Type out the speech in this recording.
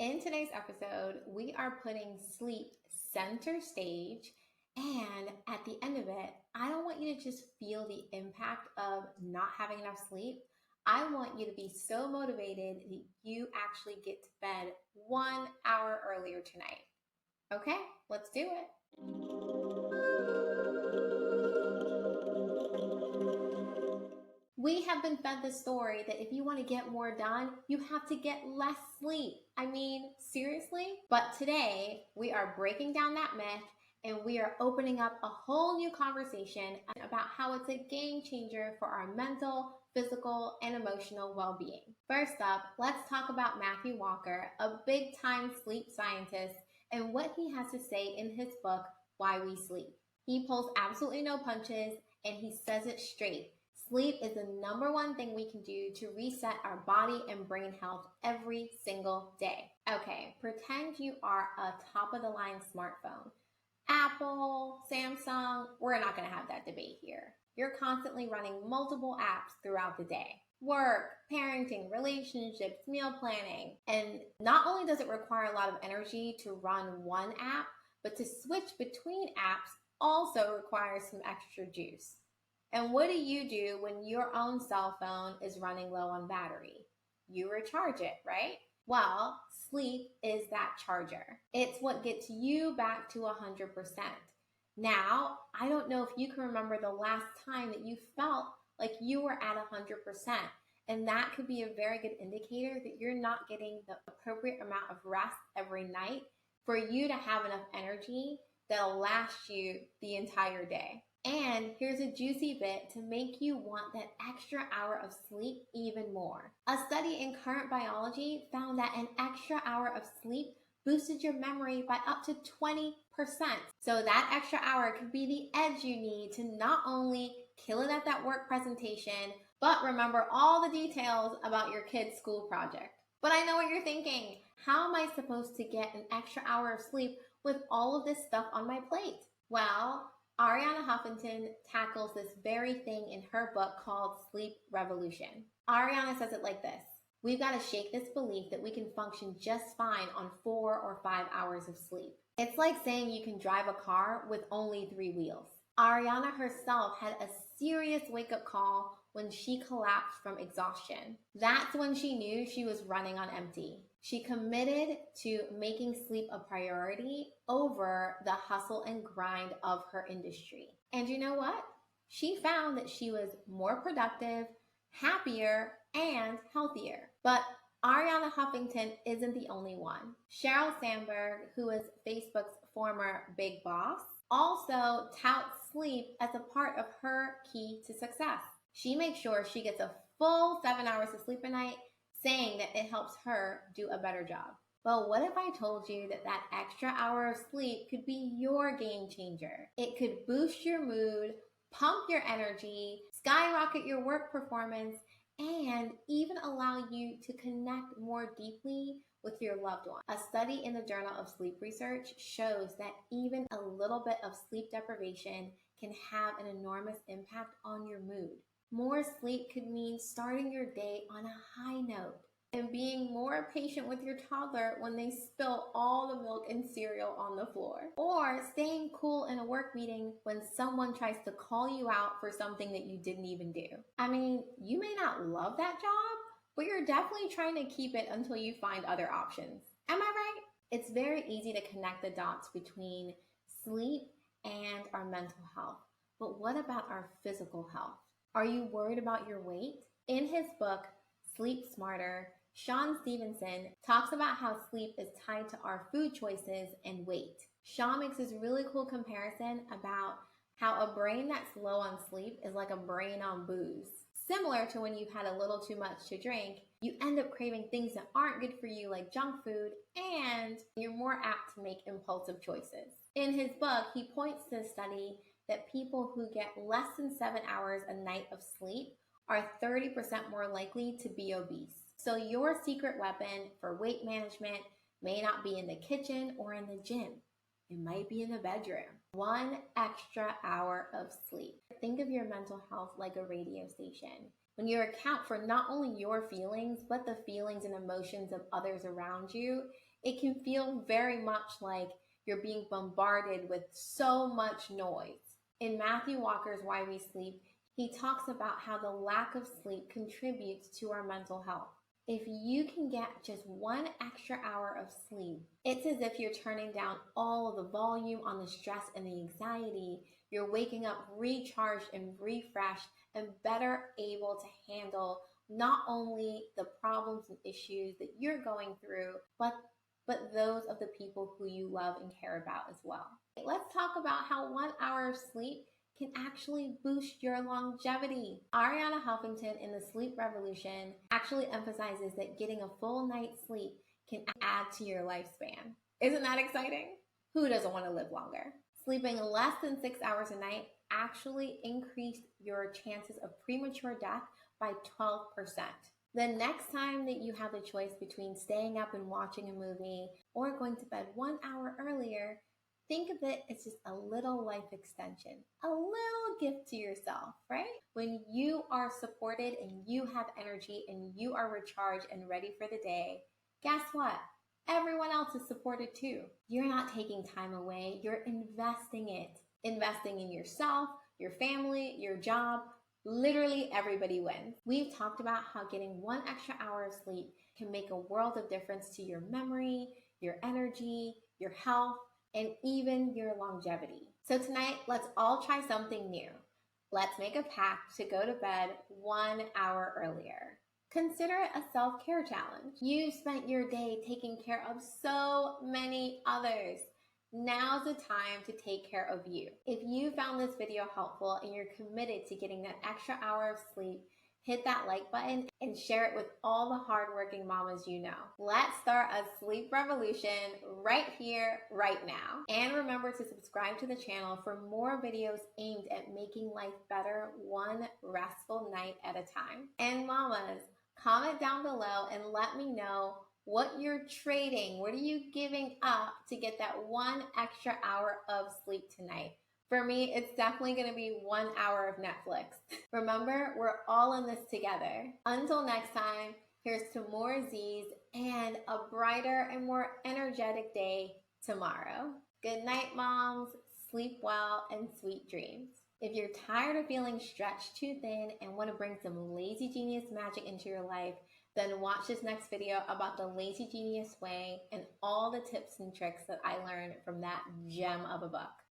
In today's episode, we are putting sleep center stage. And at the end of it, I don't want you to just feel the impact of not having enough sleep. I want you to be so motivated that you actually get to bed 1 hour earlier tonight. Okay, let's do it. We have been fed the story that if you want to get more done, you have to get less sleep. I mean, seriously? But today, we are breaking down that myth and we are opening up a whole new conversation about how it's a game changer for our mental, physical, and emotional well-being. First up, let's talk about Matthew Walker, a big-time sleep scientist, and what he has to say in his book, Why We Sleep. He pulls absolutely no punches and he says it straight. Sleep is the number one thing we can do to reset our body and brain health every single day. Okay, pretend you are a top-of-the-line smartphone. Apple, Samsung, we're not going to have that debate here. You're constantly running multiple apps throughout the day. Work, parenting, relationships, meal planning. And not only does it require a lot of energy to run one app, but to switch between apps also requires some extra juice. And what do you do when your own cell phone is running low on battery? You recharge it, right? Well, sleep is that charger. It's what gets you back to 100%. Now, I don't know if you can remember the last time that you felt like you were at 100%. And that could be a very good indicator that you're not getting the appropriate amount of rest every night for you to have enough energy that'll last you the entire day. And here's a juicy bit to make you want that extra hour of sleep even more. A study in Current Biology found that an extra hour of sleep boosted your memory by up to 20%. So that extra hour could be the edge you need to not only kill it at that work presentation, but remember all the details about your kid's school project. But I know what you're thinking. How am I supposed to get an extra hour of sleep with all of this stuff on my plate? Well, Arianna Huffington tackles this very thing in her book called Sleep Revolution. Arianna says it like this: we've got to shake this belief that we can function just fine on 4 or 5 hours of sleep. It's like saying you can drive a car with only 3 wheels. Arianna herself had a serious wake-up call when she collapsed from exhaustion. That's when she knew she was running on empty. She committed to making sleep a priority over the hustle and grind of her industry. And you know what? She found that she was more productive, happier, and healthier. But Arianna Huffington isn't the only one. Sheryl Sandberg, who is Facebook's former big boss, also touts sleep as a part of her key to success. She makes sure she gets a full 7 hours of sleep a night, saying that it helps her do a better job. Well, what if I told you that that extra hour of sleep could be your game changer? It could boost your mood, pump your energy, skyrocket your work performance, and even allow you to connect more deeply with your loved one. A study in the Journal of Sleep Research shows that even a little bit of sleep deprivation can have an enormous impact on your mood. More sleep could mean starting your day on a high note and being more patient with your toddler when they spill all the milk and cereal on the floor. Or staying cool in a work meeting when someone tries to call you out for something that you didn't even do. I mean, you may not love that job, but you're definitely trying to keep it until you find other options. Am I right? It's very easy to connect the dots between sleep and our mental health. But what about our physical health? Are you worried about your weight? In his book, Sleep Smarter, Shawn Stevenson talks about how sleep is tied to our food choices and weight. Shawn makes this really cool comparison about how a brain that's low on sleep is like a brain on booze. Similar to when you've had a little too much to drink, you end up craving things that aren't good for you like junk food, and you're more apt to make impulsive choices. In his book, he points to a study that people who get less than 7 hours a night of sleep are 30% more likely to be obese. So your secret weapon for weight management may not be in the kitchen or in the gym. It might be in the bedroom. 1 extra hour of sleep. Think of your mental health like a radio station. When you account for not only your feelings, but the feelings and emotions of others around you, It can feel very much like you're being bombarded with so much noise. In Matthew Walker's Why We Sleep, he talks about how the lack of sleep contributes to our mental health. If you can get just 1 extra hour of sleep, it's as if you're turning down all of the volume on the stress and the anxiety. You're waking up recharged and refreshed and better able to handle not only the problems and issues that you're going through, but those of the people who you love and care about as well. Let's talk about how 1 hour of sleep can actually boost your longevity. Ariana Huffington in The Sleep Revolution actually emphasizes that getting a full night's sleep can add to your lifespan. Isn't that exciting? Who doesn't want to live longer? Sleeping less than 6 hours a night actually increased your chances of premature death by 12%. The next time that you have the choice between staying up and watching a movie or going to bed 1 hour earlier, think of it as just a little life extension, a little gift to yourself, right? When you are supported and you have energy and you are recharged and ready for the day, guess what? Everyone else is supported too. You're not taking time away, you're investing it. Investing in yourself, your family, your job. Literally everybody wins. We've talked about how getting 1 extra hour of sleep can make a world of difference to your memory, your energy, your health, and even your longevity. So tonight, let's all try something new. Let's make a pact to go to bed 1 hour earlier. Consider it a self-care challenge. You've spent your day taking care of so many others. Now's the time to take care of you. If you found this video helpful and you're committed to getting that extra hour of sleep, hit that like button and share it with all the hardworking mamas you know. Let's start a sleep revolution right here, right now. And remember to subscribe to the channel for more videos aimed at making life better one restful night at a time. And mamas, comment down below and let me know what you're trading. What are you giving up to get that 1 extra hour of sleep tonight? For me, it's definitely going to be 1 hour of Netflix. Remember, we're all in this together. Until next time, here's to more Z's and a brighter and more energetic day tomorrow. Good night, moms. Sleep well and sweet dreams. If you're tired of feeling stretched too thin and want to bring some Lazy Genius magic into your life, then watch this next video about the Lazy Genius way and all the tips and tricks that I learned from that gem of a book.